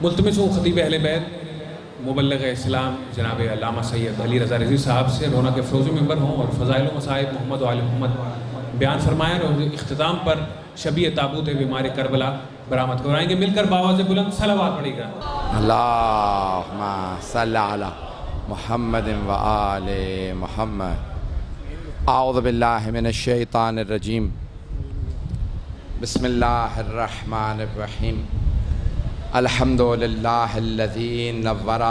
ملتمس ہوں خطیب اہل بیت مبلغ اسلام جناب علامہ سید علی رضا رضوی صاحب سے رونق فروز منبر ہوں اور فضائل و مصائب محمد و آل محمد بیان فرمائیں اور اختتام پر شبیہ تابوت بیمار کربلا برآمد کرائیں گے. مل کر باواز بلند صلوات پڑھی گا. اللہم صلی علی محمد و آل محمد. اعوذ باللہ من الشیطان الرجیم. بسم اللہ الرحمن الرحیم. الحمدللہ الذی نور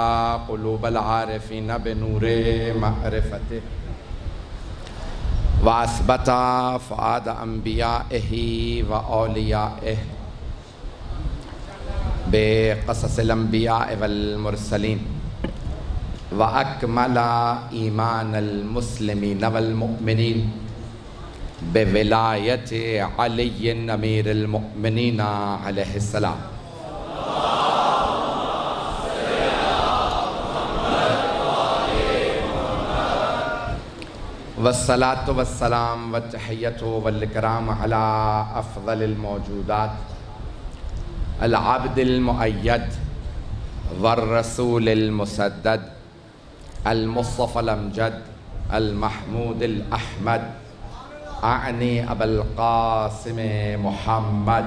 قلوب العارفین بنور معرفتہ وَأَثْبَتَ فُؤَادَ أَنْبِيَائِهِ وَأَوْلِيَائِهِ بِقَصَصِ الْأَنْبِيَاءِ وَالْمُرْسَلِينَ وَأَكْمَلَ إِيمَانَ الْمُسْلِمِينَ وَالْمُؤْمِنِينَ بِوِلَایَةِ عَلِيٍّ أَمِيرِ الْمُؤْمِنِينَ عَلَيْهِ السَّلَامُ. والصلاة والسلام والتحیۃ والاکرام علی افضل الموجودات العبد المؤید والرسول المسدد المصطفى الامجد المحمود الاحمد اعنی ابا القاسم محمد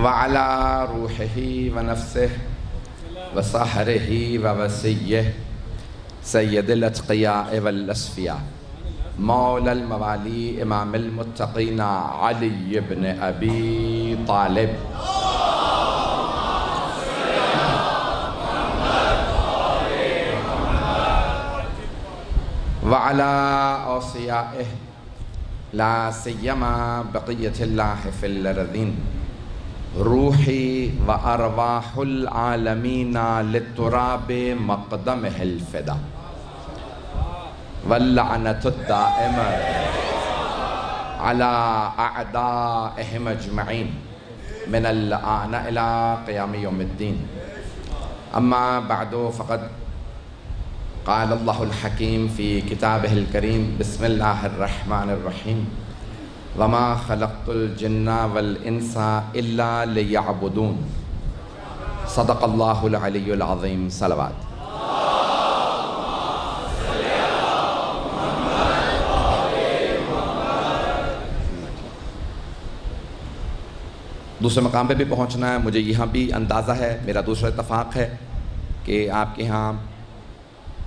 وعلى روحه ونفسه وصهره ووسيه سيد الأتقياء والأصفياء مولى الموالي إمام المتقين علي بن أبي طالب وعلى أوصيائه لا سيما بقية الله في الأرضين روحی و ارواح العالمین للتراب مقدمہ الفدا واللعنة الدائمة على اعدائهم اجمعین من الآن الى قیام یوم الدین. اما بعد فقد قال اللہ الحکیم فی کتابہ الکریم بسم اللہ الرحمن الرحیم وما خلقت الجن والانس الا لیعبدون. صدق اللہ العلی العظیم. صلوات. دوسرے مقام پہ بھی پہنچنا ہے. مجھے یہاں بھی اندازہ ہے, میرا دوسرا اتفاق ہے کہ آپ کے ہاں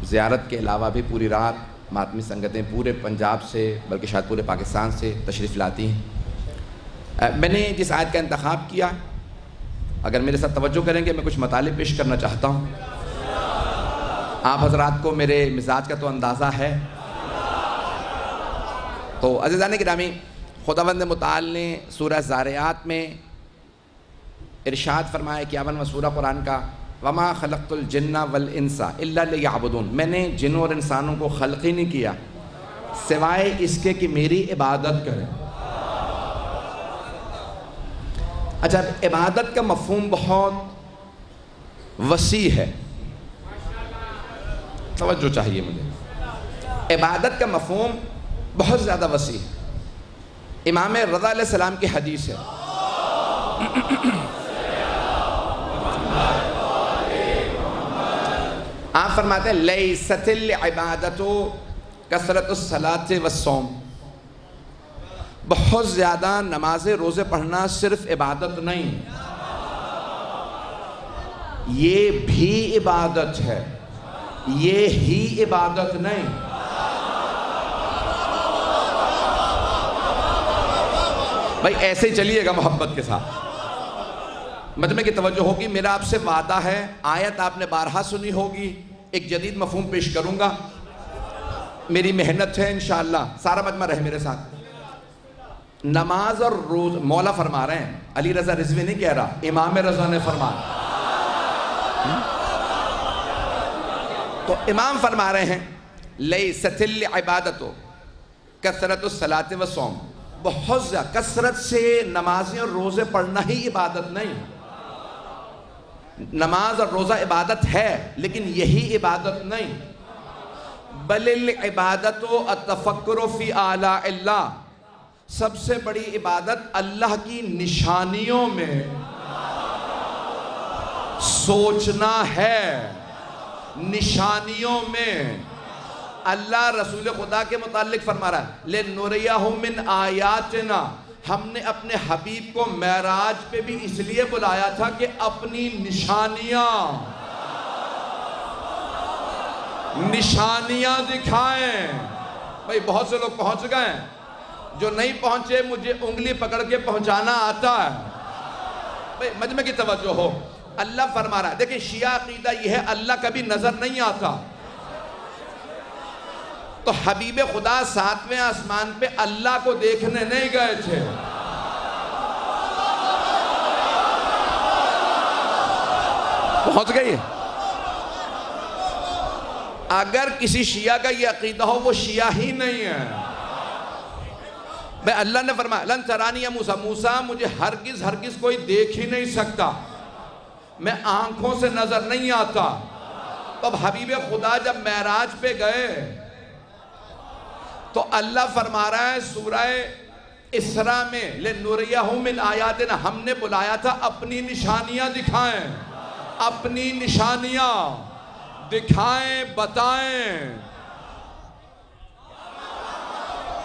زیارت کے علاوہ بھی پوری رات ماتمی سنگتیں پورے پنجاب سے بلکہ شاید پورے پاکستان سے تشریف لاتی ہیں. میں نے جس آیت کا انتخاب کیا, اگر میرے ساتھ توجہ کریں گے, میں کچھ مطالب پیش کرنا چاہتا ہوں. آپ حضرات کو میرے مزاج کا تو اندازہ ہے. تو عزیزان گرامی, خداوند متعال نے سورہ زاریات میں ارشاد فرمایا 51واں سورہ قرآن کا, وَمَا خَلَقْتُ الْجِنَّ وَالْإِنسَ إِلَّا لِيَعْبُدُونَ. میں نے جنوں اور انسانوں کو خلق ہی نہیں کیا سوائے اس کے کہ میری عبادت کریں. اچھا, عبادت کا مفہوم بہت وسیع ہے, توجہ چاہیے مجھے. عبادت کا مفہوم بہت زیادہ وسیع ہے. امام رضا علیہ السلام کی حدیث ہے, آپ فرماتے ہیں لیست العبادت کثرت الصلاۃ والصوم. بہت زیادہ نماز روزے پڑھنا صرف عبادت نہیں, یہ بھی عبادت ہے, یہ ہی عبادت نہیں. بھائی ایسے ہی چلیے گا محبت کے ساتھ. مجمع کی توجہ ہوگی, میرا آپ سے وعدہ ہے, آیت آپ نے بارہا سنی ہوگی, ایک جدید مفہوم پیش کروں گا. میری محنت ہے انشاءاللہ, سارا مجمع رہے میرے ساتھ. نماز اور روز مولا فرما رہے ہیں, علی رضا رضوی نہیں کہہ رہا, امام رضا نے فرمایا. تو امام فرما رہے ہیں لیست العبادت کثرت الصلاۃ والصوم. بہت زیادہ کثرت سے نمازیں اور روزے پڑھنا ہی عبادت نہیں. نماز اور روزہ عبادت ہے لیکن یہی عبادت نہیں. بل العبادت التفکر فی آلاء اللہ، سب سے بڑی عبادت اللہ کی نشانیوں میں سوچنا ہے۔ نشانیوں میں اللہ رسول خدا کے متعلق فرما رہا ہے لِنُرِيَهُ مِنْ آیاتنا، ہم نے اپنے حبیب کو معراج پہ بھی اس لیے بلایا تھا کہ اپنی نشانیاں دکھائیں۔ بھئی بہت سے لوگ پہنچ گئے ہیں، جو نہیں پہنچے مجھے انگلی پکڑ کے پہنچانا آتا ہے۔ بھئی مجمع کی توجہ ہو، اللہ فرما رہا ہے، دیکھیں شیعہ عقیدہ یہ ہے اللہ کبھی نظر نہیں آتا، تو حبیب خدا 7ویں آسمان پہ اللہ کو دیکھنے نہیں گئے تھے۔ پہنچ گئی ہے؟ اگر کسی شیعہ کا یہ عقیدہ ہو وہ شیعہ ہی نہیں ہے۔ بھئی اللہ نے فرمایا لن ترانی یا موسیٰ، موسیٰ مجھے ہرگز کوئی دیکھ ہی نہیں سکتا، میں آنکھوں سے نظر نہیں آتا۔ تب حبیب خدا جب معراج پہ گئے تو اللہ فرما رہا ہے سورہ اسراء میں لِنُرِيَهُ مِنْ آیاتنا، ہم نے بلایا تھا اپنی نشانیاں دکھائیں، اپنی نشانیاں دکھائیں، بتائیں۔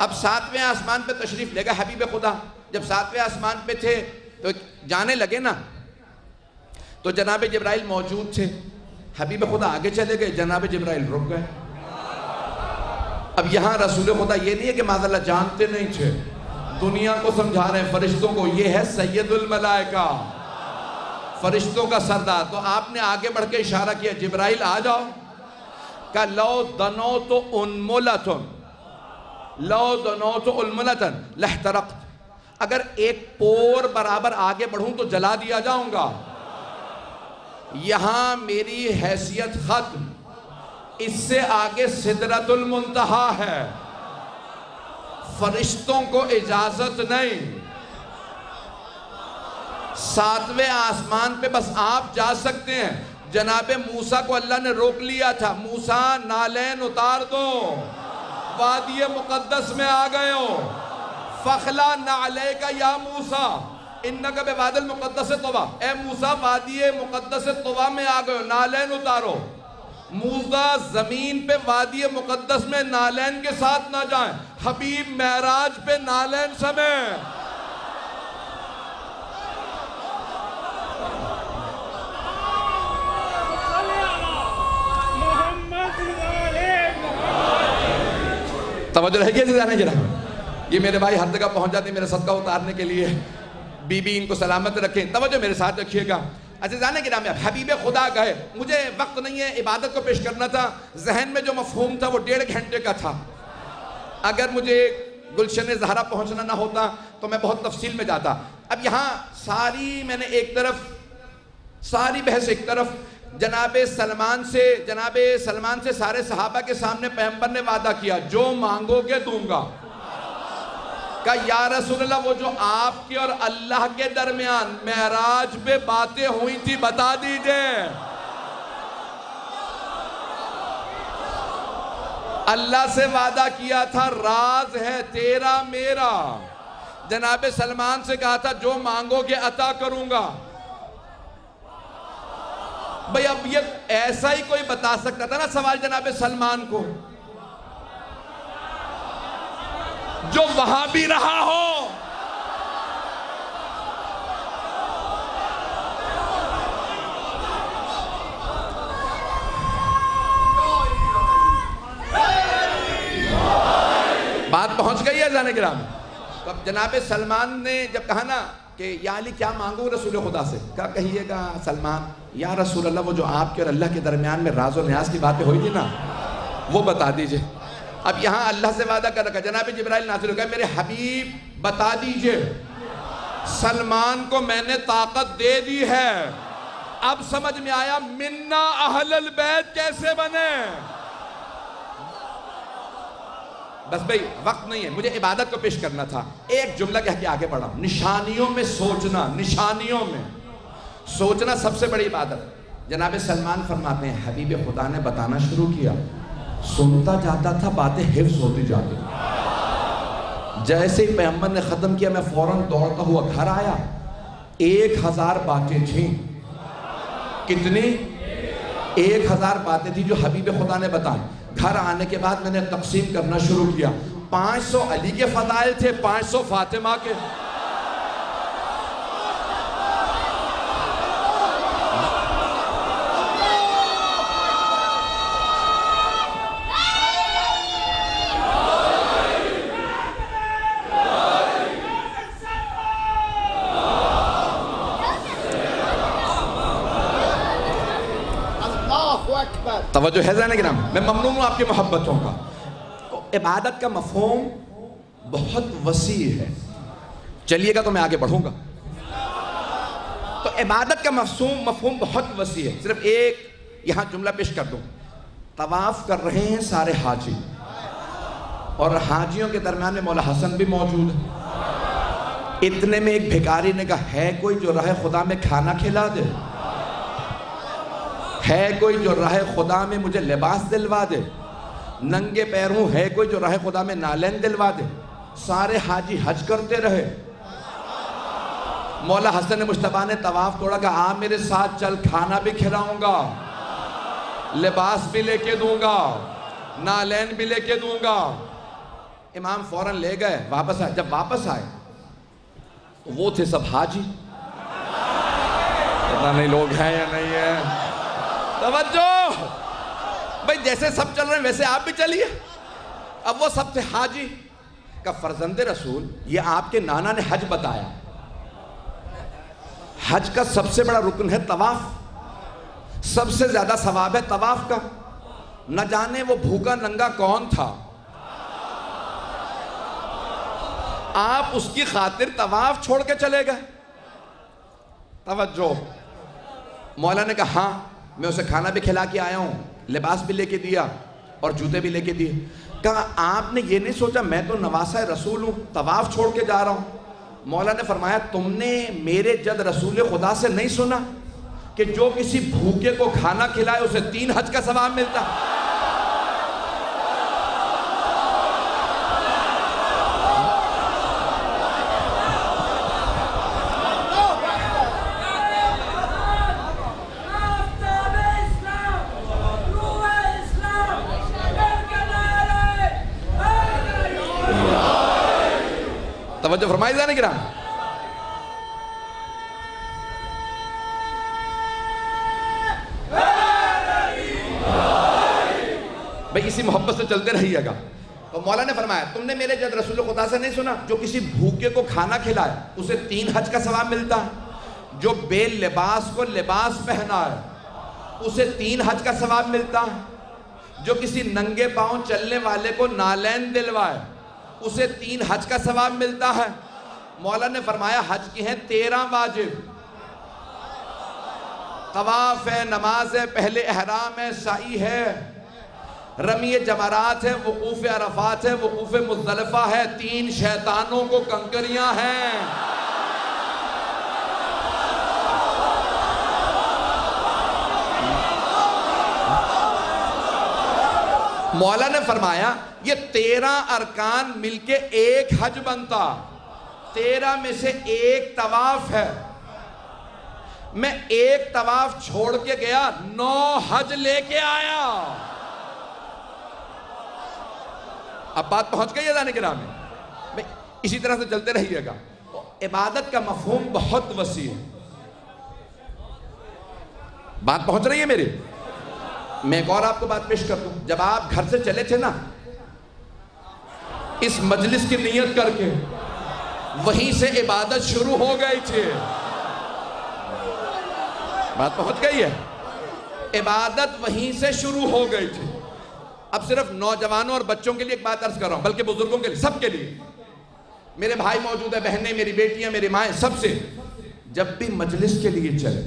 اب 7ویں آسمان پہ تشریف لے گا حبیب خدا، جب 7ویں آسمان پہ تھے تو جانے لگے نا، تو جناب جبرائیل موجود تھے، حبیب خدا آگے چلے گئے، جناب جبرائیل رک گئے۔ اب یہاں رسول خدا یہ نہیں ہے کہ معاذ اللہ جانتے نہیں تھے، دنیا کو سمجھا رہے ہیں، فرشتوں کو، یہ ہے سید الملائکہ، فرشتوں کا سردار۔ تو آپ نے آگے بڑھ کے اشارہ کیا جبرائیل آ جاؤ، کہ لو دنوت انملتن لحترقت، اگر ایک پور برابر آگے بڑھوں تو جلا دیا جاؤں گا۔ یہاں میری حیثیت ختم، اس سے آگے سدرۃ المنتہا ہے، فرشتوں کو اجازت نہیں۔ 7ویں آسمان پہ بس آپ جا سکتے ہیں۔ جناب موسیٰ کو اللہ نے روک لیا تھا، موسیٰ نالین اتار دو، وادی مقدس میں آ گئے ہو، فخلا نعلیک یا موسیٰ انکا بوادی المقدس طویٰ، اے موسیٰ وادی مقدس طویٰ میں آ گئے ہو، نالین اتارو۔ موسیٰ زمین پہ وادی مقدس میں نالین کے ساتھ نہ جائیں، حبیب معراج پہ نالین سمیت۔ توجہ رہے گی جانے جناب، یہ میرے بھائی ہر جگہ پہنچ جاتے ہیں میرے صدقہ اتارنے کے لیے، بی بی ان کو سلامت رکھیں، توجہ میرے ساتھ رکھیے گا۔ عزیزان گرامی، حبیب خدا گئے، مجھے وقت نہیں ہے عبادت کو پیش کرنا تھا، ذہن میں جو مفہوم تھا وہ 1.5 گھنٹے کا تھا۔ اگر مجھے گلشن زہرا پہنچنا نہ ہوتا تو میں بہت تفصیل میں جاتا۔ اب یہاں میں نے ایک طرف ساری بحث ایک طرف، جناب سلمان سے سارے صحابہ کے سامنے پیغمبر نے وعدہ کیا جو مانگو گے دوں گا۔ کہا یا رسول اللہ وہ جو آپ کے اور اللہ کے درمیان معراج پہ باتیں ہوئی تھی بتا دیجئے۔ اللہ سے وعدہ کیا تھا راز ہے تیرا میرا، جناب سلمان سے کہا تھا جو مانگو گے عطا کروں گا۔ بھئی اب یہ ایسا ہی کوئی بتا سکتا تھا نا سوال جناب سلمان کو، جو وہاں بھی رہا ہو۔ بات پہنچ گئی ہے جانے گرام۔ تو اب جناب سلمان نے جب کہا نا کہ یا علی کیا مانگوں رسول خدا سے، کیا کہیے گا سلمان یا رسول اللہ وہ جو آپ کے اور اللہ کے درمیان میں راز و نیاز کی باتیں ہوئی تھی نا وہ بتا دیجئے۔ اب یہاں اللہ سے وعدہ کر رکھا، جناب جبرائیل نازل ہو گئے، میرے حبیب بتا دیجئے سلمان کو میں نے طاقت دے دی ہے۔ اب سمجھ میں آیا منا اہل البیت کیسے بنے۔ بس بھئی وقت نہیں ہے، مجھے عبادت کو پیش کرنا تھا، ایک جملہ کہہ کے آگے بڑھا۔ نشانیوں میں سوچنا، نشانیوں میں سوچنا سب سے بڑی عبادت۔ جناب سلمان فرماتے ہیں حبیب خدا نے بتانا شروع کیا سنتا جاتا تھا، باتیں حفظ ہوتی جاتی. جیسے ہی پیغمبر نے ختم کیا میں فوراً دوڑتا ہوا گھر آیا. 1000 باتیں تھیں. کتنی؟ 1000 باتیں تھیں جو حبیب خدا نے بتائیں. گھر آنے کے بعد میں نے تقسیم کرنا شروع کیا. 500 علی کے فضائل تھے، 500 فاطمہ کے. توجہ ہے ذہن کرام، میں ممنون ہوں آپ کی محبتوں کا. عبادت کا مفہوم بہت وسیع ہے. چلیے گا تو میں آگے بڑھوں گا. تو عبادت کا مفہوم بہت وسیع ہے. صرف ایک یہاں جملہ پیش کر دوں. طواف کر رہے ہیں سارے حاجی، اور حاجیوں کے درمیان میں مولا حسن بھی موجود ہے. اتنے میں ایک بھکاری نے کہا ہے کوئی جو راہ خدا میں کھانا کھلا دے؟ ہے کوئی جو راہ خدا میں مجھے لباس دلوا دے؟ ننگے پیروں ہے کوئی جو راہ خدا میں نالین دلوا دے؟ سارے حاجی حج کرتے رہے. مولا حسن مجتبیٰ نے طواف توڑا کہ آ میرے ساتھ چل، کھانا بھی کھلاؤں گا، لباس بھی لے کے دوں گا، نالین بھی لے کے دوں گا. امام فوراً لے گئے، واپس آئے. جب واپس آئے تو وہ تھے سب حاجی. پتہ نہیں لوگ ہیں یا نہیں ہیں. توجہ بھئی، جیسے سب چل رہے ہیں ویسے آپ بھی چلیے. اب وہ سب تھے حاجی. کہ فرزند رسول، یہ آپ کے نانا نے حج بتایا. حج کا سب سے بڑا رکن ہے طواف. سب سے زیادہ ثواب ہے طواف کا. نہ جانے وہ بھوکا ننگا کون تھا، آپ اس کی خاطر طواف چھوڑ کے چلے گئے. توجہ. مولا نے کہا ہاں میں اسے کھانا بھی کھلا کے آیا ہوں، لباس بھی لے کے دیا اور جوتے بھی لے کے دیے. کہا آپ نے یہ نہیں سوچا میں تو نواسہ رسول ہوں، طواف چھوڑ کے جا رہا ہوں؟ مولا نے فرمایا تم نے میرے جد رسول خدا سے نہیں سنا کہ جو کسی بھوکے کو کھانا کھلائے اسے 3 حج کا ثواب ملتا؟ توجہ فرمائی جانے گرام. بھئی اسی محبت سے چلتے رہیے گا. تو مولا نے فرمایا تم نے میرے جد رسول خدا سے نہیں سنا جو کسی بھوکے کو کھانا کھلائے اسے 3 حج کا ثواب ملتا ہے؟ جو بے لباس کو لباس پہنا ہے اسے 3 حج کا ثواب ملتا ہے؟ جو کسی ننگے پاؤں چلنے والے کو نالین دلوائے اسے 3 حج کا ثواب ملتا ہے. مولا نے فرمایا حج کی ہیں 13 واجب. طواف ہے، نماز ہے، پہلے احرام ہے، سعی ہے، رمی جمرات ہے، وقوف عرفات ہے، وقوف مزدلفہ ہے، 3 شیطانوں کو کنکریاں ہیں. مولا نے فرمایا یہ 13 ارکان مل کے ایک حج بنتا. 13 میں سے ایک طواف ہے. میں ایک طواف چھوڑ کے گیا 9 حج لے کے آیا. اب بات پہنچ گئی ہے ذہن کرام میں. اسی طرح سے چلتے رہیے گا. عبادت کا مفہوم بہت وسیع ہے. بات پہنچ رہی ہے میری؟ میں ایک اور آپ کو بات پیش کر دوں. جب آپ گھر سے چلے تھے نا اس مجلس کی نیت کر کے، وہیں سے عبادت شروع ہو گئی تھی. بات پہنچ گئی ہے. عبادت وہیں سے شروع ہو گئی تھی. اب صرف نوجوانوں اور بچوں کے لیے ایک بات عرض کر رہا ہوں، بلکہ بزرگوں کے لیے، سب کے لیے. میرے بھائی موجود ہیں، بہنیں، میری بیٹیاں، میری مائیں، سب سے جب بھی مجلس کے لیے چلے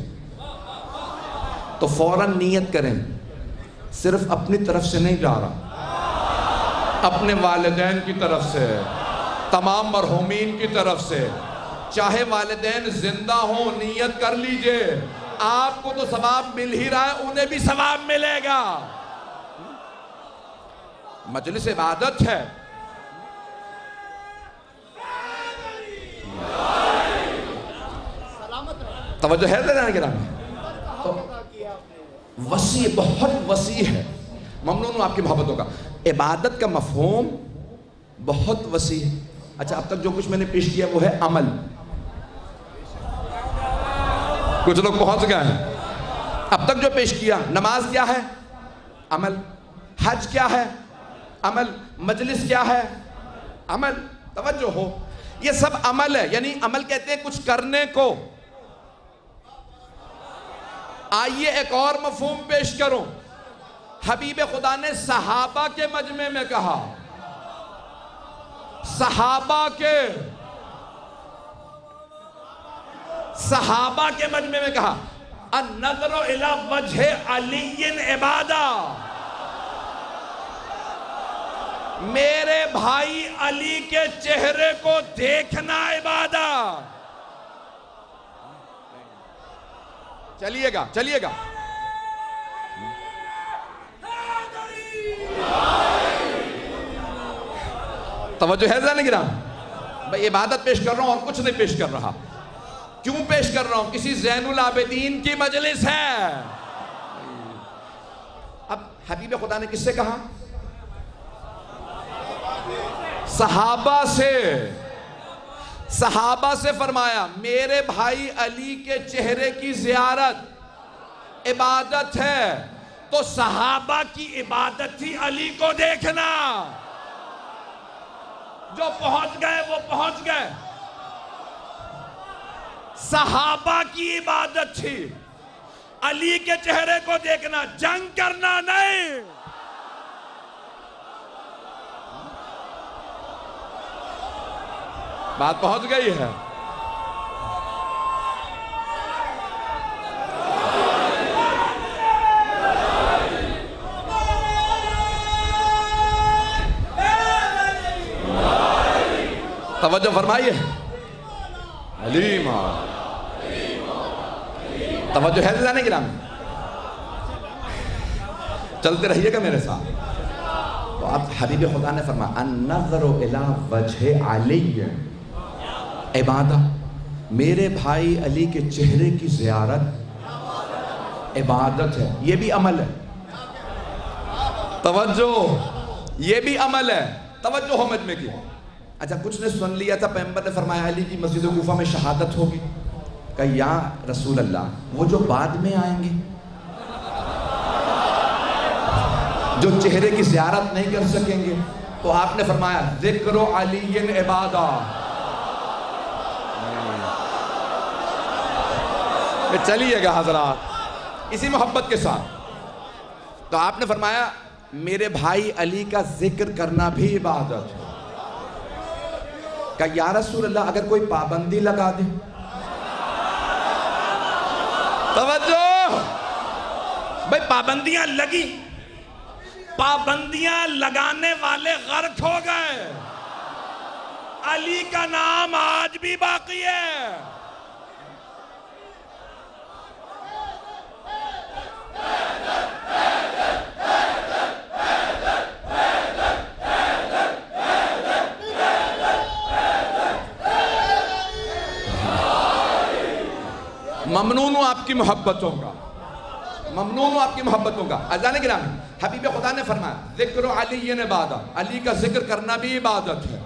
تو فوراً نیت کریں صرف اپنی طرف سے نہیں جا رہا، اپنے والدین کی طرف سے، تمام مرحومین کی طرف سے. چاہے والدین زندہ ہوں نیت کر لیجئے، آپ کو تو ثواب مل ہی رہا ہے، انہیں بھی ثواب ملے گا. مجلس عبادت ہے. توجہ ہے ذرا گرامی. وسیع، بہت وسیع ہے. ممنون ہوں آپ کی محبتوں کا. عبادت کا مفہوم بہت وسیع ہے. اچھا، اب تک جو کچھ میں نے پیش کیا وہ ہے عمل. کچھ لوگ پہنچ گئے ہیں. اب تک جو پیش کیا، نماز کیا ہے؟ عمل. حج کیا ہے؟ عمل. مجلس کیا ہے؟ عمل. توجہ ہو، یہ سب عمل ہے. یعنی عمل کہتے ہیں کچھ کرنے کو. آئیے ایک اور مفہوم پیش کروں. حبیب خدا نے صحابہ کے مجمع میں کہا، صحابہ کے مجمع میں کہا، النظر الی وجہ علی عبادہ. میرے بھائی علی کے چہرے کو دیکھنا عبادت. چلیے گا. توجہ ہے ذرا گرام. بھائی عبادت پیش کر رہا ہوں اور کچھ نہیں پیش کر رہا. کیوں پیش کر رہا ہوں؟ کسی زین العابدین کی مجلس ہے. اب حبیب خدا نے کس سے کہا؟ صحابہ سے فرمایا میرے بھائی علی کے چہرے کی زیارت عبادت ہے. تو صحابہ کی عبادت تھی علی کو دیکھنا. جو پہنچ گئے وہ پہنچ گئے. صحابہ کی عبادت تھی علی کے چہرے کو دیکھنا، جنگ کرنا نہیں. بات پہنچ گئی ہے. توجہ فرمائیے. علیم توجہ ہے ذرا گرامی. چلتے رہیے گا میرے ساتھ. تو اب حبیب خدا نے فرمایا النظر الی وجہ علی عبادت. میرے بھائی علی کے چہرے کی زیارت عبادت ہے. یہ بھی عمل ہے. توجہ، یہ بھی عمل ہے. توجہ ہو مجمع کی. اچھا، کچھ نے سن لیا تھا پیغمبر نے فرمایا علی کی مسجد کوفہ میں شہادت ہوگی. کہا یا رسول اللہ، وہ جو بعد میں آئیں گے، جو چہرے کی زیارت نہیں کر سکیں گے، تو آپ نے فرمایا ذکر علی عبادہ. چلیے گا حضرات اسی محبت کے ساتھ. تو آپ نے فرمایا میرے بھائی علی کا ذکر کرنا بھی عبادت ہے. کہا یا رسول اللہ اگر کوئی پابندی لگا دے. توجہ بھئی، پابندیاں لگی، پابندیاں لگانے والے غرق ہو گئے. علی کا نام آج بھی باقی ہے. ممنون ہوں آپ کی محبتوں کا. ممنون ہوں آپ کی محبتوں کا. اذان گرامی، حبیب خدا نے فرمایا ذکر علی عبادت. علی کا ذکر کرنا بھی عبادت ہے.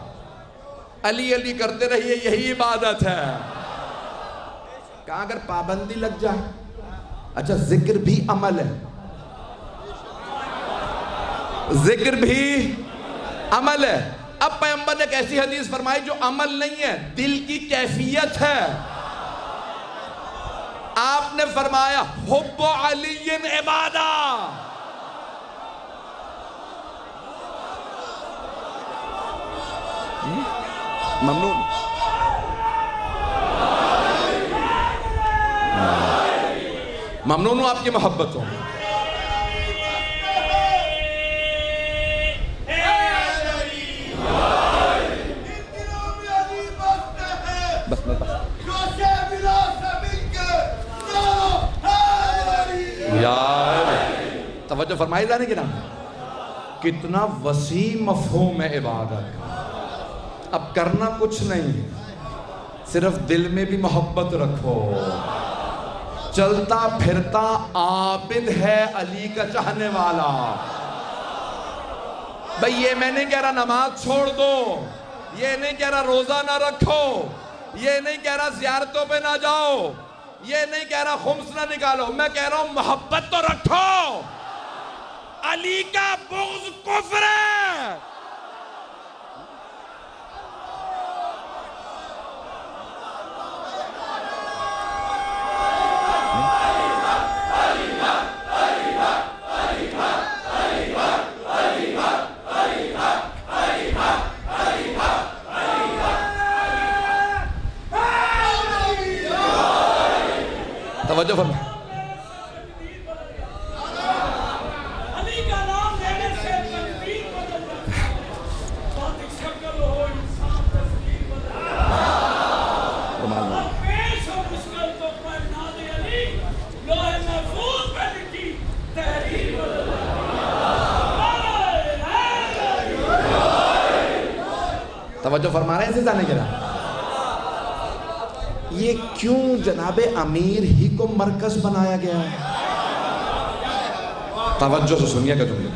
علی علی کرتے رہیے، یہی عبادت ہے. کہاں اگر پابندی لگ جائے. اچھا، ذکر بھی عمل ہے. ذکر بھی عمل ہے. اب پیغمبر نے ایک ایسی حدیث فرمائی جو عمل نہیں ہے، دل کی کیفیت ہے. آپ نے فرمایا حب علی عبادہ. ممنون. ممنون ہوں آپ کی محبتوں. بس میں توجہ فرمائی جانے کی نا. کتنا وسیع مفہوم ہے عبادت کا. اب کرنا کچھ نہیں، صرف دل میں بھی محبت رکھو. چلتا پھرتا عابد ہے علی کا چاہنے والا. بھئی یہ میں نہیں کہہ رہا نماز چھوڑ دو، یہ نہیں کہہ رہا روزہ نہ رکھو، یہ نہیں کہہ رہا زیارتوں پہ نہ جاؤ، یہ نہیں کہہ رہا خمس نہ نکالو. میں کہہ رہا ہوں محبت تو رکھو. علی کا بغض کفر ہے. توجہ فرما. علی کا نام لینے سے تقدیر بدل جاتی ہے. بات شکل ہو انسان تصویر بدل جاتی ہے. اور پیش ہو مشکل تو پر ناد علی لوح محفوظ پہ لکھی تحریر بدل جاتی ہے. توجہ فرما رہے ہیں سے جانے کے رہا. یہ کیوں جناب امیر ہی کو مرکز بنایا گیا ہے؟ توجہ سے سنیے گا تم لوگ.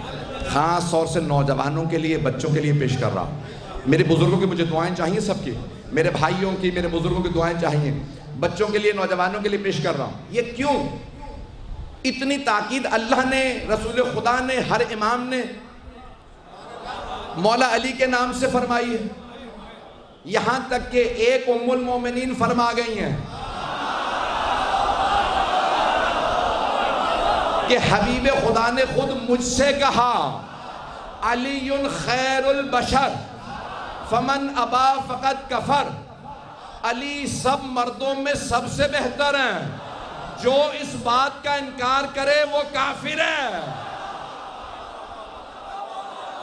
خاص طور سے نوجوانوں کے لیے، بچوں کے لیے پیش کر رہا ہوں. میرے بزرگوں کی مجھے دعائیں چاہیے، سب کی، میرے بھائیوں کی، میرے بزرگوں کی دعائیں چاہیے. بچوں کے لیے، نوجوانوں کے لیے پیش کر رہا ہوں. یہ کیوں اتنی تاکید اللہ نے، رسول خدا نے، ہر امام نے مولا علی کے نام سے فرمائی ہے؟ یہاں تک کہ ایک ام المومنین فرما گئی ہیں کہ حبیب خدا نے خود مجھ سے کہا علی خیر البشر فمن ابا فقط کفر. علی سب مردوں میں سب سے بہتر ہیں، جو اس بات کا انکار کرے وہ کافر ہے.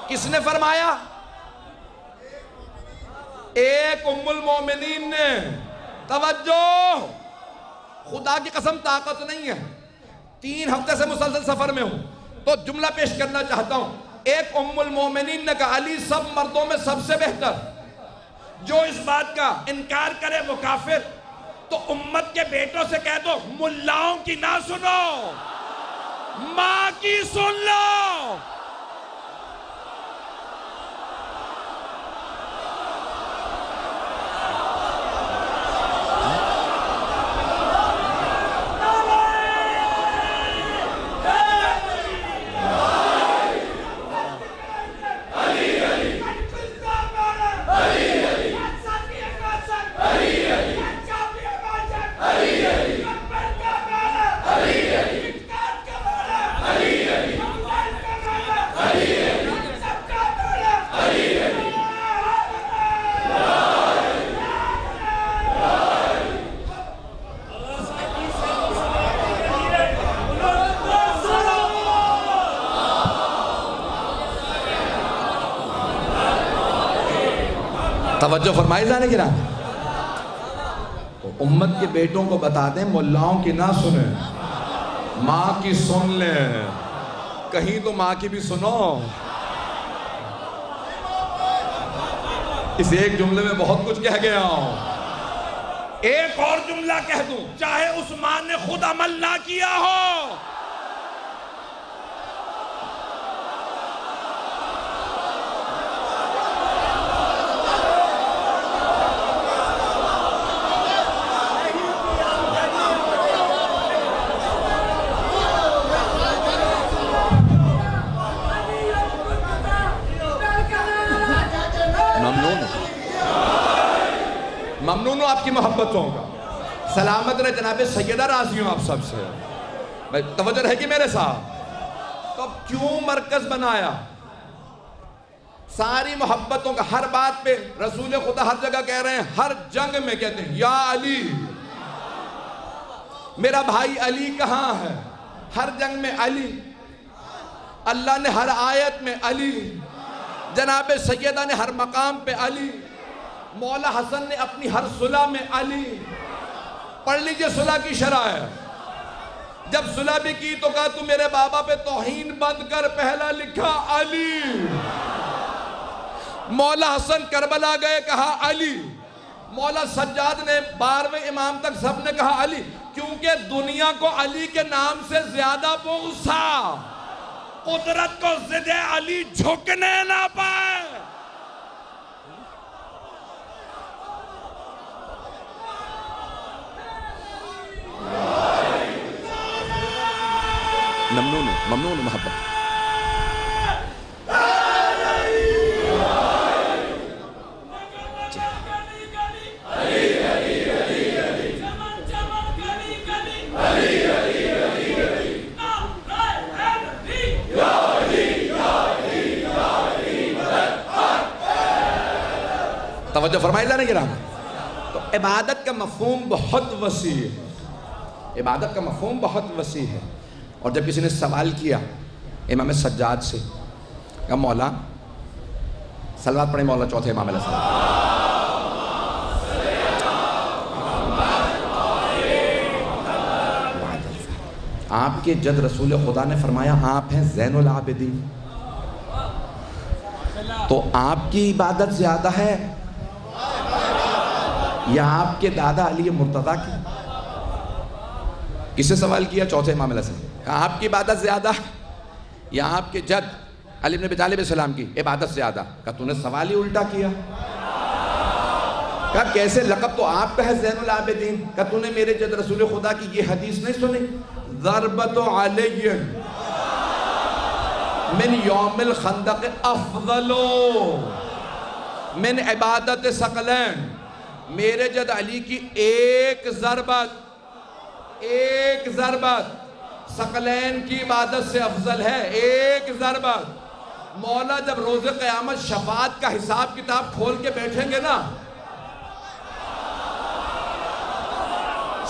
کس نے فرمایا؟ ایک ام المومنین نے. توجہ، خدا کی قسم طاقت نہیں ہے، 3 ہفتے سے مسلسل سفر میں ہوں تو جملہ پیش کرنا چاہتا ہوں. ایک ام المومنین نے کہا علی سب مردوں میں سب سے بہتر، جو اس بات کا انکار کرے وہ کافر. تو امت کے بیٹوں سے کہہ دو ملاؤں کی نہ سنو، ماں کی سن لو. توجہ فرمائی جانے کی رہا. امت کے بیٹوں کو بتا دیں ملاؤں کی نہ سنیں، ماں کی سن لیں. کہیں تو ماں کی بھی سنو. اس ایک جملے میں بہت کچھ کہہ گیا ہوں. ایک اور جملہ کہہ دوں، چاہے عثمان نے خود عمل نہ کیا ہو، ممنون ہوں آپ کی محبتوں کا. سلامت رہے جناب سیدہ، راضی ہوں آپ سب سے. توجہ رہے گی میرے ساتھ. تو کیوں مرکز بنایا؟ ساری محبتوں کا، ہر بات پہ رسول خدا ہر جگہ کہہ رہے ہیں، ہر جنگ میں کہتے ہیں یا علی، میرا بھائی علی کہاں ہے؟ ہر جنگ میں علی. اللہ نے ہر آیت میں علی، جناب سیدہ نے ہر مقام پہ علی، مولا حسن نے اپنی ہر صلح میں علی. پڑھ لیجئے صلح کی شرح ہے. جب صلح بھی کی تو کہا تو میرے بابا پہ توہین بند کر، پہلا لکھا علی۔ مولا حسن کربلا گئے، کہا علی۔ مولا سجاد نے 12ویں امام تک سب نے کہا علی، کیونکہ دنیا کو علی کے نام سے زیادہ بغض تھا، قدرت کو ضد علی جھکنے نہ پائے۔ ممنون محبت۔ توجہ فرمائے اللہ نے کرام۔ تو عبادت کا مفہوم بہت وسیع ہے، عبادت کا مفہوم بہت وسیع ہے۔ اور جب کسی نے سوال کیا امام سجاد سے، کہا مولا صلوات پڑھیں مولا چوتھے امام علیہ السلام، آپ کے جد رسول خدا نے فرمایا آپ ہیں زین العابدین، تو آپ کی عبادت زیادہ ہے یا آپ کے دادا علی مرتضیٰ کی؟ کس سے سوال کیا؟ چوتھے امام علیہ السلام۔ کہا آپ کی عبادت زیادہ یا آپ کے جد علی بن ابی طالب السلام کی عبادت زیادہ؟ کہا تو نے سوال ہی الٹا کیا۔ کہا کیسے؟ لقب تو آپ کا ہے زین العابدین۔ کہا تو نے میرے جد رسول خدا کی یہ حدیث نہیں سنی؟ ضربت علی من یوم الخندق افضل من عبادت ثقلین، میرے جد علی کی ایک ضربت ثقلین کی عبادت سے افضل ہے، ایک ضربت۔ مولا جب روز قیامت شفاعت کا حساب کتاب کھول کے بیٹھیں گے نا،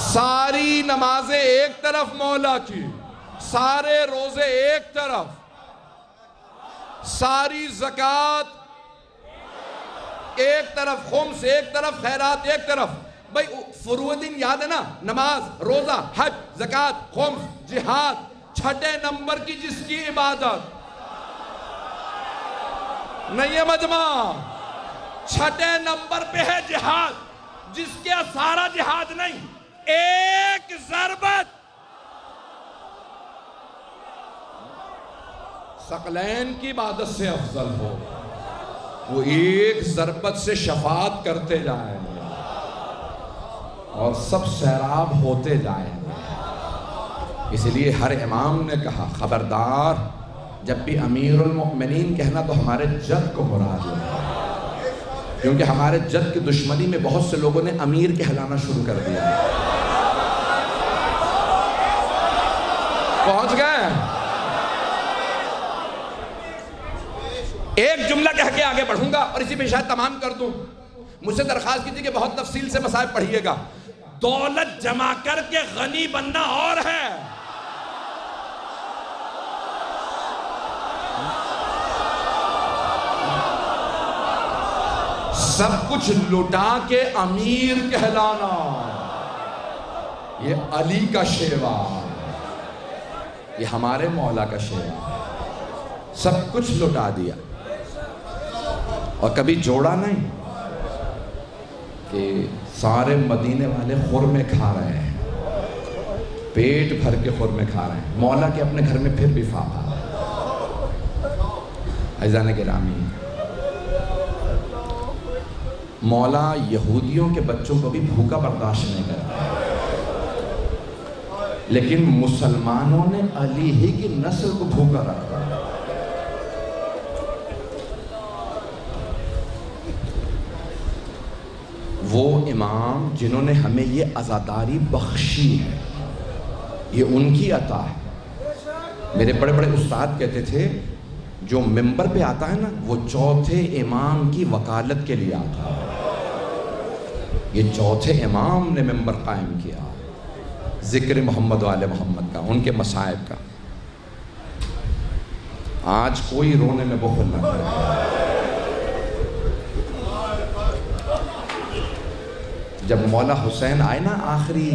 ساری نمازیں ایک طرف مولا کی، سارے روزے ایک طرف، ساری زکوٰۃ ایک طرف، خمس ایک طرف، خیرات ایک طرف۔ بھئی فروض یاد ہے نا، نماز، روزہ، حج، زکوٰۃ، خمس، جہاد، چھٹے نمبر کی جس کی عبادت نہیں ہے مجمع، چھٹے نمبر پہ ہے جہاد، جس کے سارا جہاد نہیں، ایک ضربت ثقلین کی عبادت سے افضل ہو، وہ ایک ضربت سے شفاعت کرتے جائیں اور سب سیراب ہوتے جائیں۔ اس لیے ہر امام نے کہا خبردار، جب بھی امیر المؤمنین کہنا تو ہمارے جد کو مراد ہے، کیونکہ ہمارے جد کی دشمنی میں بہت سے لوگوں نے امیر کہلانا شروع کر دیا۔ پہنچ گئے؟ ایک جملہ کہہ کے آگے بڑھوں گا اور اسی پہ شاید تمام کر دوں۔ مجھ سے درخواست کیجیے کہ بہت تفصیل سے مصائب پڑھیے گا۔ دولت جمع کر کے غنی بننا اور ہے، سب کچھ لٹا کے امیر کہلانا یہ علی کا شیوا، یہ ہمارے مولا کا شیوا، سب کچھ لٹا دیا اور کبھی جوڑا نہیں کہ سارے مدینے والے خورمے کھا رہے ہیں، پیٹ بھر کے خورمے کھا رہے ہیں، مولا کے اپنے گھر میں پھر بھی فاقہ۔ عزیزان گرامی، مولا یہودیوں کے بچوں کو بھی بھوکا برداشت نہیں کرتا، لیکن مسلمانوں نے علی ہی کی نسل کو بھوکا رکھا۔ وہ امام جنہوں نے ہمیں یہ عزاداری بخشی ہے، یہ ان کی عطا ہے۔ میرے بڑے بڑے استاد کہتے تھے جو ممبر پہ آتا ہے نا وہ چوتھے امام کی وکالت کے لیے آتا ہے، یہ چوتھے امام نے ممبر قائم کیا، ذکر محمد و آل محمد کا، ان کے مصائب کا۔ آج کوئی رونے میں بخل نہ کرے۔ جب مولا حسین آئے نا آخری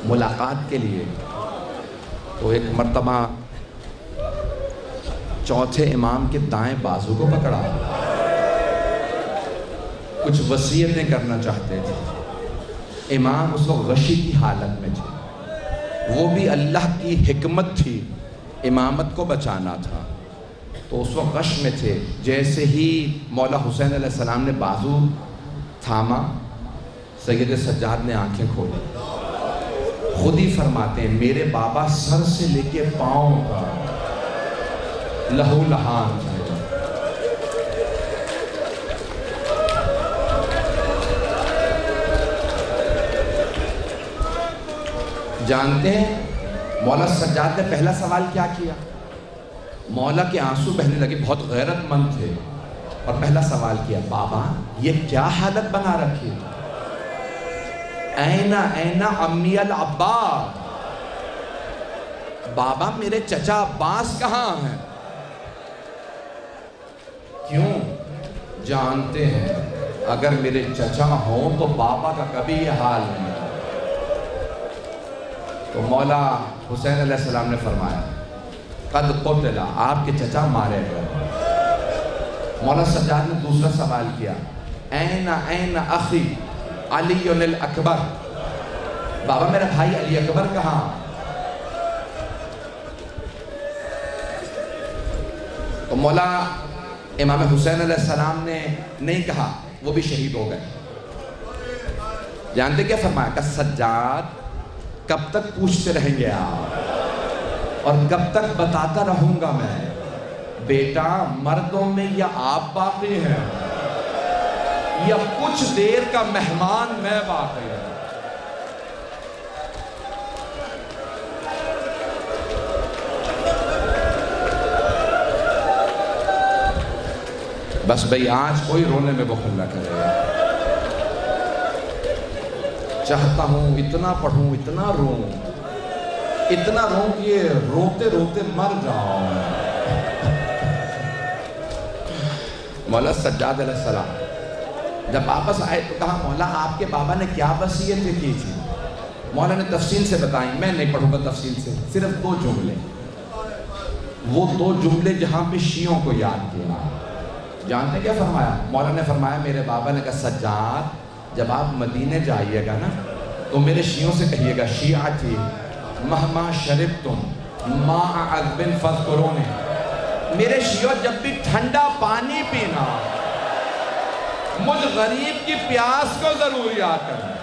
ملاقات کے لیے، تو ایک مرتبہ چوتھے امام کے دائیں بازو کو پکڑا، کچھ وصیتیں کرنا چاہتے تھے۔ امام اس وقت غشی کی حالت میں تھے، وہ بھی اللہ کی حکمت تھی، امامت کو بچانا تھا، تو اس وقت غش میں تھے۔ جیسے ہی مولا حسین علیہ السلام نے بازو تھاما، سید سجاد نے آنکھیں کھولی، خود ہی فرماتے ہیں میرے بابا سر سے لے کے پاؤں کا لہو لہان تھے۔ جانتے ہیں مولا سجاد نے پہلا سوال کیا کیا؟ مولا کے آنسو بہنے لگے، بہت غیرت مند تھے، اور پہلا سوال کیا، بابا یہ کیا حالت بنا رکھی؟ اینا اینا امی العباس، بابا میرے چچا عباس کہاں ہیں؟ کیوں؟ جانتے ہیں اگر میرے چچا ہوں تو بابا کا کبھی یہ حال نہیں۔ تو مولا حسین علیہ السلام نے فرمایا قد قتل، آپ کے چچا مارے گئے۔ مولا سجاد نے دوسرا سوال کیا، این این اخی علی الاکبر، بابا میرا بھائی علی اکبر کہاں؟ تو مولا امام حسین علیہ السلام نے نہیں کہا، وہ بھی شہید ہو گئے۔ جانتے کیا فرمایا؟ کہ سجاد کب تک پوچھتے رہیں گے آپ، اور کب تک بتاتا رہوں گا میں، بیٹا مردوں میں یا آپ باقی ہیں یا کچھ دیر کا مہمان میں باقی ہوں۔ بس بھئی آج کوئی رونے میں بخل نہ کرے، چاہتا ہوں اتنا پڑھوں، اتنا روں کہ روتے روتے مر جاؤں۔ مولا سجاد علیہ السلام جب واپس آئے تو کہا مولا آپ کے بابا نے کیا وصیتیں کی تھی؟ مولا نے تفصیل سے بتائیں، میں نہیں پڑھوں گا تفصیل سے، صرف 2 جملے، وہ 2 جملے جہاں پہ شیعوں کو یاد کیا۔ جانتے کیا فرمایا؟ مولا نے فرمایا میرے بابا نے کہا سجاد جب آپ مدینے جائیے گا نا تو میرے شیعوں سے کہیے گا، شیعتی مہما شربتم ماء عذب فاذکرونی، میرے شیعوں جب بھی ٹھنڈا پانی پینا مجھ غریب کی پیاس کو ضرور یاد کرنا۔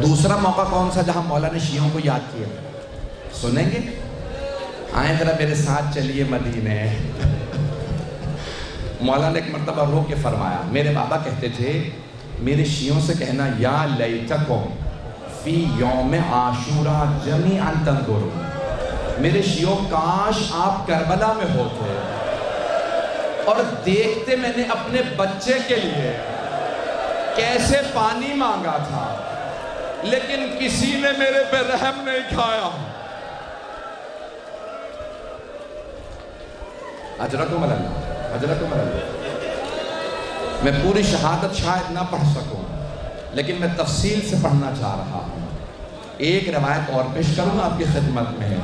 دوسرا موقع کون سا جہاں مولا نے شیعوں کو یاد کیا؟ سنیں گے؟ آئیں ذرا میرے ساتھ چلیے مدینے۔ مولا نے ایک مرتبہ رو کے فرمایا، میرے بابا کہتے تھے میرے شیعوں سے کہنا یا لیتکم فی یوم عاشوراء جمیعا تنظرون، میرے شیعوں کاش آپ کربلا میں ہوتے اور دیکھتے میں نے اپنے بچے کے لیے کیسے پانی مانگا تھا لیکن کسی نے میرے پہ رحم نہیں کھایا۔ اجرکم اللہ، اجرکم اللہ۔ میں پوری شہادت شاید نہ پڑھ سکوں لیکن میں تفصیل سے پڑھنا چاہ رہا ہوں۔ ایک روایت اور پیش کروں آپ کی خدمت میں۔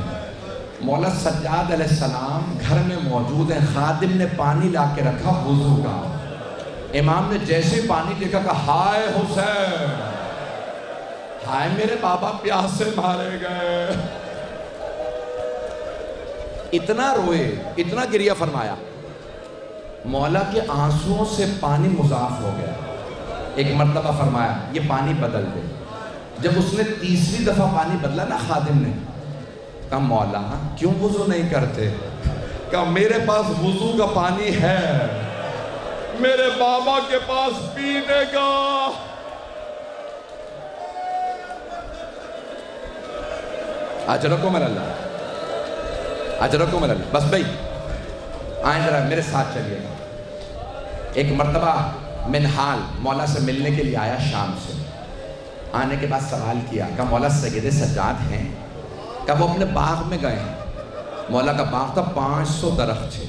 مولا سجاد علیہ السلام گھر میں موجود ہیں، خادم نے پانی لا کے رکھا وضو کا، امام نے جیسے پانی دیکھا کہا ہائے حسین، ہائے میرے بابا پیاس سے مارے گئے۔ اتنا روئے، اتنا گریہ فرمایا، مولا کے آنسوؤں سے پانی مضاف ہو گیا۔ ایک مرتبہ فرمایا یہ پانی بدل دے۔ جب اس نے تیسری دفعہ پانی بدلا نا خادم نے، کہا مولا کیوں وضو نہیں کرتے؟ کہا میرے پاس وضو کا پانی ہے، میرے بابا کے پاس پینے کا۔ اجرکم اللہ، اجرکم اللہ۔ بس بھئی آئیں ذرا میرے ساتھ چلیے۔ ایک مرتبہ منحال مولا سے ملنے کے لیے آیا شام سے، آنے کے بعد سوال کیا کہ مولا سید سجاد ہیں؟ کہ وہ اپنے باغ میں گئے. مولا کا باغ تھا, 500 درخت تھے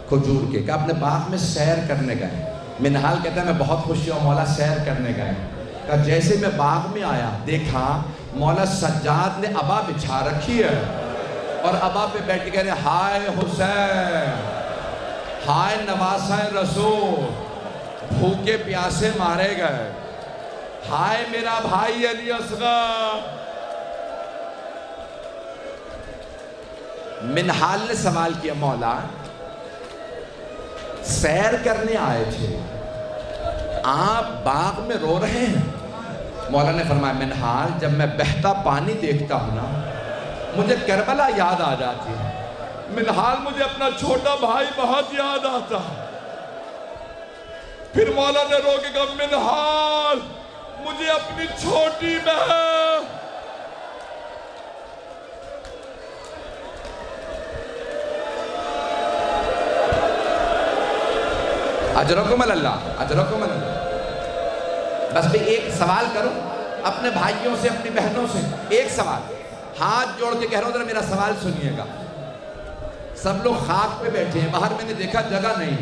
کھجور کے, کہ اپنے باغ میں سیر کرنے گئے. منہال کہتا ہے میں بہت خوشی ہوں مولا سیر کرنے گئے. کہ جیسے میں باغ میں آیا دیکھا مولا سجاد نے عبا بچھا رکھی ہے, اور عبا پہ بیٹھ کے کہہ رہے ہائے حسین, ہائے نواسہ رسول, بھوکے پیاسے مارے گئے, ہائے میرا بھائی علی اصغر. منہال نے سوال کیا مولا سیر کرنے آئے تھے, آپ باغ میں رو رہے ہیں؟ مولا نے فرمایا منہال جب میں بہتا پانی دیکھتا ہوں نا مجھے کربلا یاد آ جاتی ہے. منہال مجھے اپنا چھوٹا بھائی بہت یاد آتا. پھر مولا نے رو کے کہا منہال مجھے اپنی چھوٹی بہن. اجرکم اللہ, اجرکم اللہ. بس میں ایک سوال کروں اپنے بھائیوں سے اپنی بہنوں سے, ایک سوال ہاتھ جوڑ کے کہہ رہا ہوں ذرا میرا سوال سنیے گا. سب لوگ خاک پہ بیٹھے ہیں, باہر میں نے دیکھا جگہ نہیں,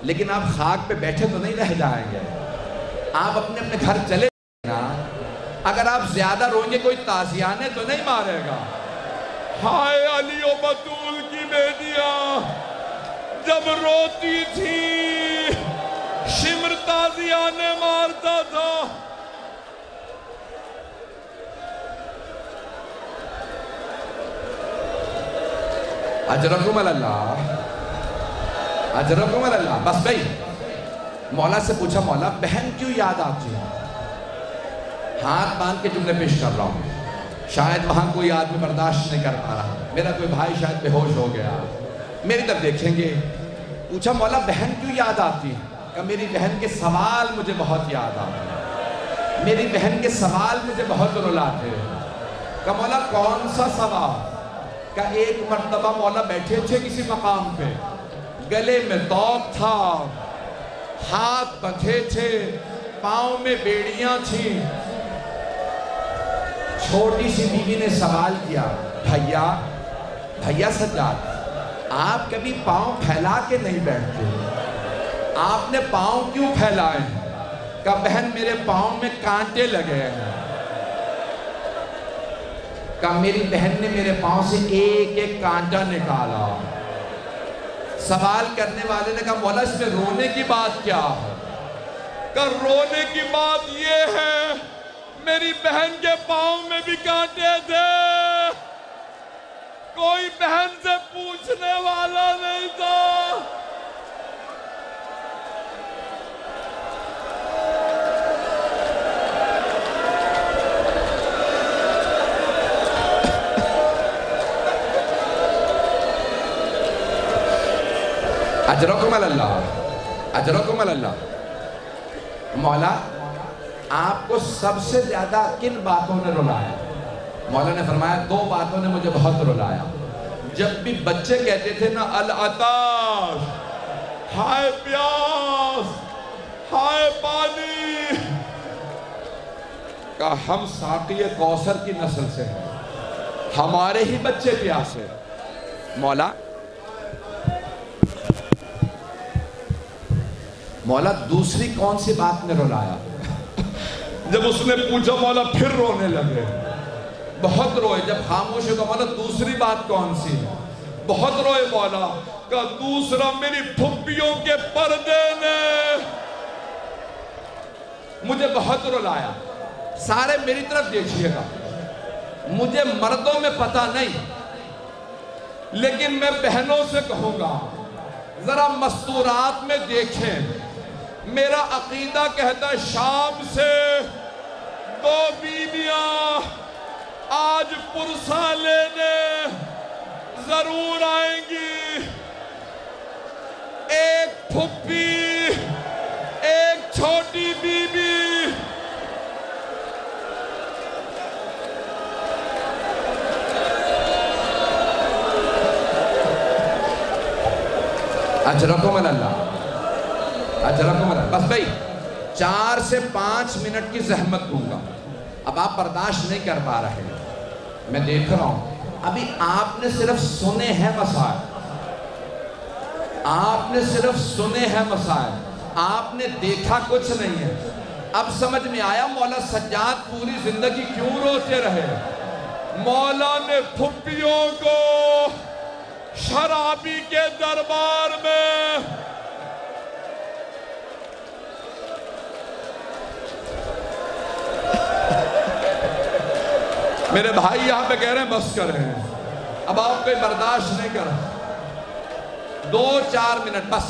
لیکن آپ خاک پہ بیٹھے تو نہیں رہ جائیں گے, آپ اپنے اپنے گھر چلے نا. اگر آپ زیادہ روئیں گے کوئی تازیانے تو نہیں مارے گا. ہائے علی و بطول کی بیٹیاں جب روتی تھی شمر تازیانے مارتا تھا. اجرکم اللہ, اجرکم اللہ. بس بھائی مولا سے پوچھا مولا بہن کیوں یاد آتی ہے؟ ہاتھ باندھ کے جملے پیش کر رہا ہوں, شاید وہاں کوئی آدمی برداشت نہیں کر پا رہا, میرا کوئی بھائی شاید بے ہوش ہو گیا, میری طرف دیکھیں گے. پوچھا مولا بہن کیوں یاد آتی ہے؟ کہ میری بہن کے سوال مجھے بہت یاد آتے, میری بہن کے سوال مجھے بہت رلاتے. کہ مولا کون سا سوال؟ کہ ایک مرتبہ مولا بیٹھے تھے کسی مقام پہ, گلے میں توق تھا, ہاتھ بندھے تھے, پاؤں میں بیڑیاں تھیں. چھوٹی سی بیوی نے سوال کیا بھیا, بھیا سجاد آپ کبھی پاؤں پھیلا کے نہیں بیٹھتے, آپ نے پاؤں کیوں پھیلائے ہیں؟ کہ بہن میرے پاؤں میں کانٹے لگے ہیں. کہ میری بہن نے میرے پاؤں سے ایک ایک کانٹا نکالا. سوال کرنے والے نے کہا مولا اس میں رونے کی بات کیا ہے؟ کہ رونے کی بات یہ ہے میری بہن کے پاؤں میں بھی کانٹے تھے, کوئی بہن سے پوچھنے والا نہیں تھا. اجرکم اللہ, اجرکم اللہ. مولا آپ کو سب سے زیادہ کن باتوں نے رلایا؟ مولا نے فرمایا 2 باتوں نے مجھے بہت رلایا. جب بھی بچے کہتے تھے نا العطاش, ہائے پیاس, ہائے پانی, کہ ہم ساقی کوثر کی نسل سے ہیں, ہمارے ہی بچے پیاسے. مولا دوسری کون سی بات نے رلایا؟ جب اس نے پوچھا مولا پھر رونے لگے, بہت روئے. جب خاموش ہو تو مولا دوسری بات کون سی؟ بہت روئے مولا. کہ دوسرا میری پھپھیوں کے پردے نے مجھے بہت رلایا. سارے میری طرف دیکھیے گا, مجھے مردوں میں پتہ نہیں, لیکن میں بہنوں سے کہوں گا ذرا مستورات میں دیکھیں. میرا عقیدہ کہتا ہے شام سے 2 بیویاں آج پرسہ لینے ضرور آئیں گی. ایک پھپھی, ایک چھوٹی بیوی. اجرکم اللہ, اجرکم اللہ. بس بھائی 4 سے 5 منٹ کی زحمت دوں گا, اب آپ برداشت نہیں کر پا رہے. میں دیکھ رہا ہوں ابھی آپ نے صرف سنے ہیں مسائل، آپ نے صرف سنے ہیں مسائل، آپ نے دیکھا کچھ نہیں ہے۔ اب سمجھ میں آیا مولا سجاد پوری زندگی کیوں روتے رہے۔ مولا نے پھپھیوں کو شرابی کے دربار میں میرے بھائی یہاں پہ کہہ رہے ہیں بس کریں، اب آپ کوئی برداشت نہیں کر رہے، 2-4 منٹ بس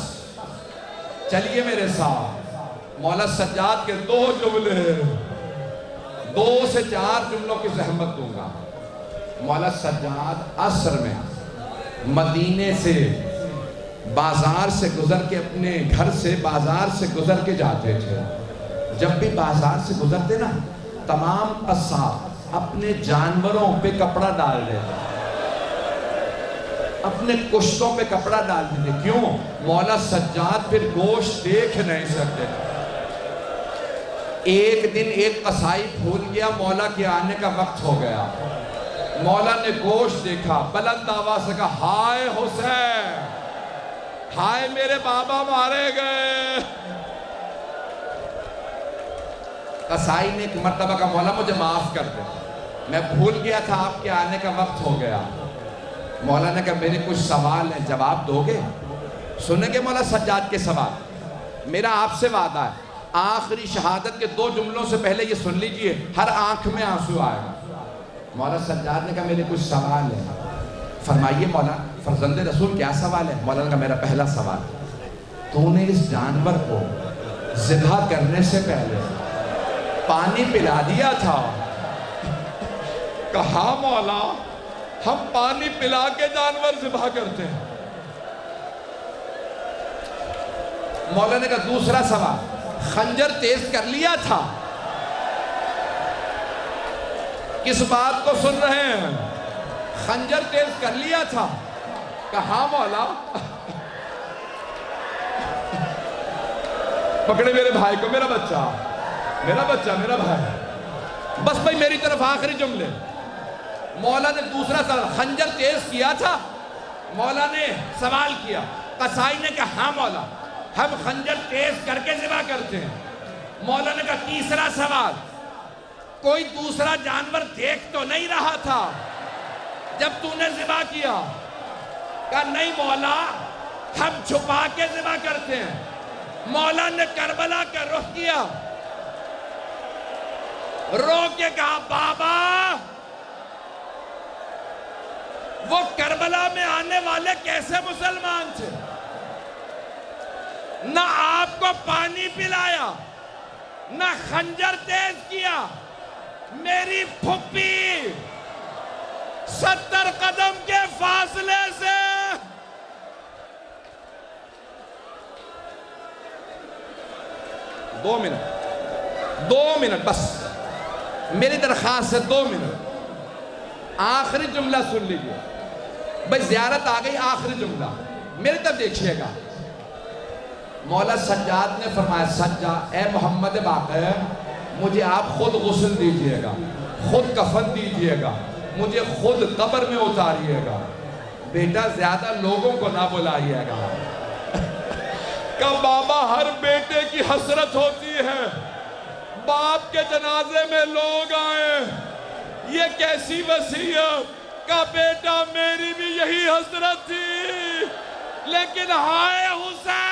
چلیے میرے ساتھ۔ مولا سجاد کے 2 جملے، 2 سے 4 جملوں کی زحمت دوں گا۔ مولا سجاد عصر میں مدینے سے بازار سے گزر کے اپنے گھر سے بازار سے گزر کے جاتے تھے۔ جب بھی بازار سے گزرتے نا تمام قصاب اپنے جانوروں پہ کپڑا ڈال دیتے، اپنے کشتوں پہ کپڑا ڈال دیتے۔ کیوں؟ مولا سجاد پھر گوشت دیکھ نہیں سکتے۔ ایک دن ایک قصائی بھول گیا، مولا کے آنے کا وقت ہو گیا۔ مولا نے گوشت دیکھا، بلند آواز سے کہا ہائے حسین، ہائے میرے بابا مارے گئے۔ قصائی نے ایک مرتبہ کہا مولا مجھے معاف کر دے، میں بھول گیا تھا، آپ کے آنے کا وقت ہو گیا۔ مولا نے کہا میرے کچھ سوال ہیں، جواب دو گے؟ سنیں گے مولا سجاد کے سوال؟ میرا آپ سے وعدہ ہے، آخری شہادت کے 2 جملوں سے پہلے یہ سن لیجئے، ہر آنکھ میں آنسو آئے گا۔ مولا سجاد نے کہا میرے کچھ سوال ہیں۔ فرمائیے مولا، فرزند رسول کیا سوال ہے؟ مولا نے کہا میرا پہلا سوال، تو نے اس جانور کو ذبح کرنے سے پہلے پانی پلا دیا تھا؟ کہا مولا ہم پانی پلا کے جانور ذبح کرتے ہیں۔ مولا نے کہا دوسرا سوال، خنجر تیز کر لیا تھا؟ کس بات کو سن رہے ہیں؟ خنجر تیز کر لیا تھا؟ کہا مولا۔ پکڑے میرے بھائی کو، میرا بچہ میرا بھائی، بس بھائی میری طرف آخری جملے۔ مولا نے دوسرا سوال، خنجر تیز کیا تھا؟ مولا نے سوال کیا، قصائی نے کہا ہاں مولا ہم خنجر تیز کر کے ذبح کرتے ہیں۔ مولا نے کہا تیسرا سوال، کوئی دوسرا جانور دیکھ تو نہیں رہا تھا جب تو نے ذبح کیا؟ کہا نہیں مولا ہم چھپا کے ذبح کرتے ہیں۔ مولا نے کربلا کا رخ کیا، رو کے کہا بابا وہ کربلا میں آنے والے کیسے مسلمان تھے؟ نہ آپ کو پانی پلایا، نہ خنجر تیز کیا، میری پھپھی 70 قدم کے فاصلے سے دو منٹ بس میری درخواست ہے، 2 منٹ آخری جملہ سن لیجئے بھئی، زیارت آ گئی، آخری جملہ میری طرف دیکھئے گا۔ مولا سجاد نے فرمایا سجاد اے محمد باقر مجھے آپ خود غسل دیجئے گا، خود کفن دیجئے گا، مجھے خود قبر میں اتاریے گا، بیٹا زیادہ لوگوں کو نہ بلائیے گا۔ کہ بابا ہر بیٹے کی حسرت ہوتی ہے باپ کے جنازے میں لوگ آئیں، یہ کیسی وصیت؟ کہ بیٹا میری بھی یہی حسرت تھی، لیکن ہائے حسین